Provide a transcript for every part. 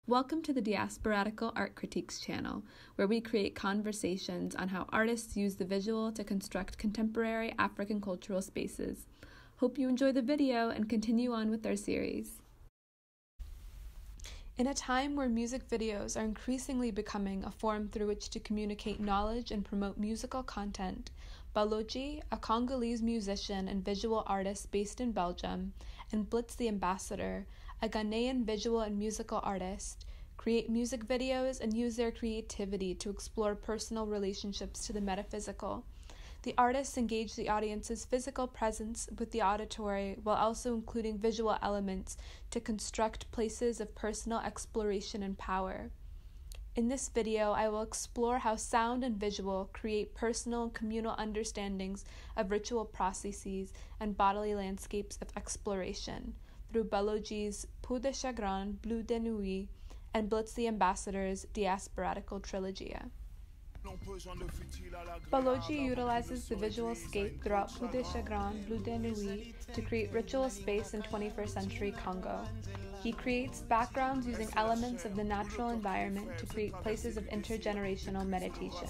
Welcome to the Diasporadical Art Critiques channel, where we create conversations on how artists use the visual to construct contemporary African cultural spaces. Hope you enjoy the video and continue on with our series. In a time where music videos are increasingly becoming a form through which to communicate knowledge and promote musical content, Baloji, a Congolese musician and visual artist based in Belgium, and Blitz the Ambassador, a Ghanaian visual and musical artist, create music videos and use their creativity to explore personal relationships to the metaphysical. The artists engage the audience's physical presence with the auditory while also including visual elements to construct places of personal exploration and power. In this video, I will explore how sound and visual create personal and communal understandings of ritual processes and bodily landscapes of exploration through Baloji's Peau de Chagrin, Bleu de Nuit, and Blitz the Ambassador's Diasporadical Trilogia. Baloji utilizes the visual scape throughout Peau de Chagrin, Bleu de Nuit to create ritual space in 21st century Congo. He creates backgrounds using elements of the natural environment to create places of intergenerational meditation.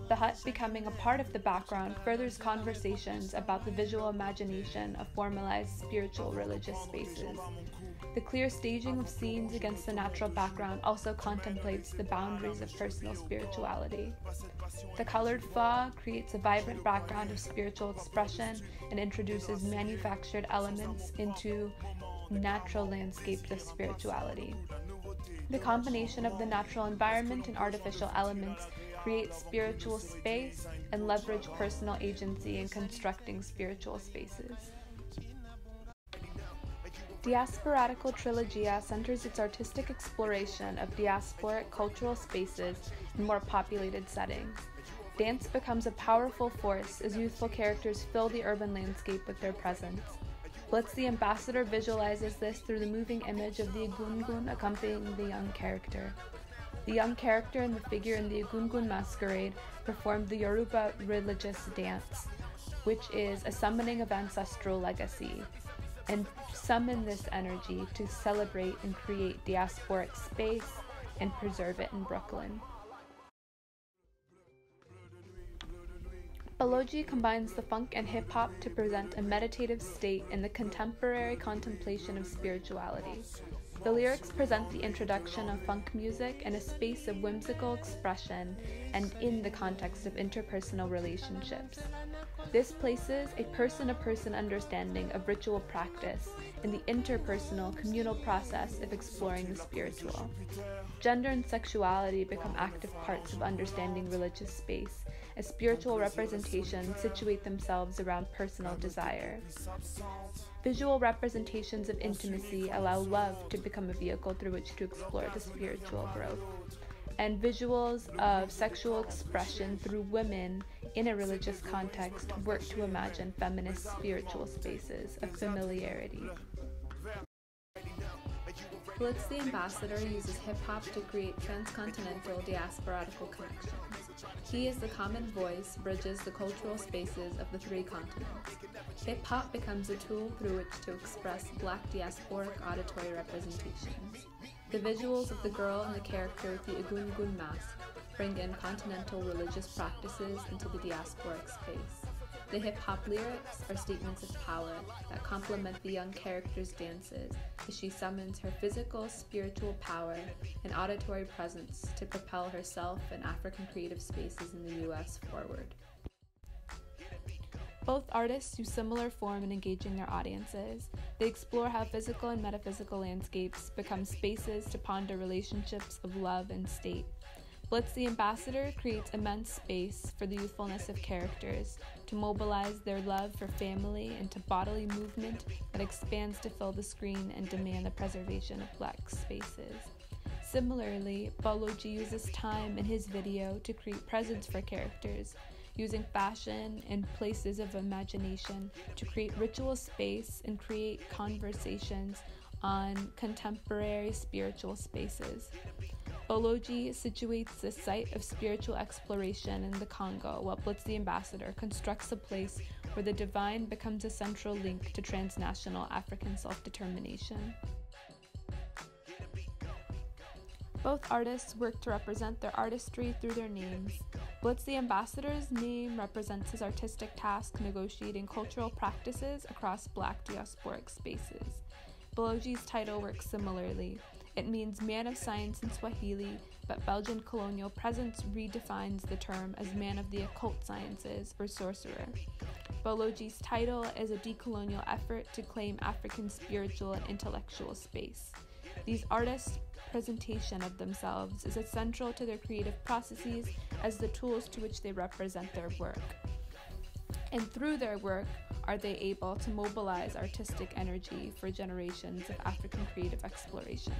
The hut becoming a part of the background furthers conversations about the visual imagination of formalized spiritual religious spaces. The clear staging of scenes against the natural background also contemplates the boundaries of personal spirituality. The colored faux creates a vibrant background of spiritual expression and introduces manufactured elements into natural landscapes of spirituality. The combination of the natural environment and artificial elements creates spiritual space and leverage personal agency in constructing spiritual spaces. Diasporadical Trilogia centers its artistic exploration of diasporic cultural spaces in more populated settings. Dance becomes a powerful force as youthful characters fill the urban landscape with their presence. Blitz the Ambassador visualizes this through the moving image of the Egungun accompanying the young character. The young character and the figure in the Egungun masquerade perform the Yoruba religious dance, which is a summoning of ancestral legacy, and summon this energy to celebrate and create diasporic space and preserve it in Brooklyn. Baloji combines the funk and hip-hop to present a meditative state in the contemporary contemplation of spirituality. The lyrics present the introduction of funk music in a space of whimsical expression and in the context of interpersonal relationships. This places a person-to-person understanding of ritual practice in the interpersonal communal process of exploring the spiritual. Gender and sexuality become active parts of understanding religious space, as spiritual representations situate themselves around personal desire. Visual representations of intimacy allow love to become a vehicle through which to explore the spiritual growth. And visuals of sexual expression through women in a religious context work to imagine feminist spiritual spaces of familiarity. Blitz the Ambassador uses hip-hop to create transcontinental diasporadical connections. He is the common voice, bridges the cultural spaces of the three continents. Hip-hop becomes a tool through which to express Black diasporic auditory representations. The visuals of the girl and the character with the Egungun mask bring in continental religious practices into the diasporic space. The hip-hop lyrics are statements of power that complement the young character's dances as she summons her physical, spiritual power and auditory presence to propel herself and African creative spaces in the U.S. forward. Both artists use similar form in engaging their audiences. They explore how physical and metaphysical landscapes become spaces to ponder relationships of love and state. Blitz the Ambassador creates immense space for the youthfulness of characters to mobilize their love for family into bodily movement that expands to fill the screen and demand the preservation of Black spaces. Similarly, Baloji uses time in his video to create presence for characters, using fashion and places of imagination to create ritual space and create conversations on contemporary spiritual spaces. Baloji situates the site of spiritual exploration in the Congo, while Blitz the Ambassador constructs a place where the divine becomes a central link to transnational African self-determination. Both artists work to represent their artistry through their names. Blitz the Ambassador's name represents his artistic task negotiating cultural practices across Black diasporic spaces. Baloji's title works similarly. It means man of science in Swahili, but Belgian colonial presence redefines the term as man of the occult sciences or sorcerer. Baloji's title is a decolonial effort to claim African spiritual and intellectual space. These artists' presentation of themselves is essential to their creative processes as the tools to which they represent their work. And through their work, are they able to mobilize artistic energy for generations of African creative exploration.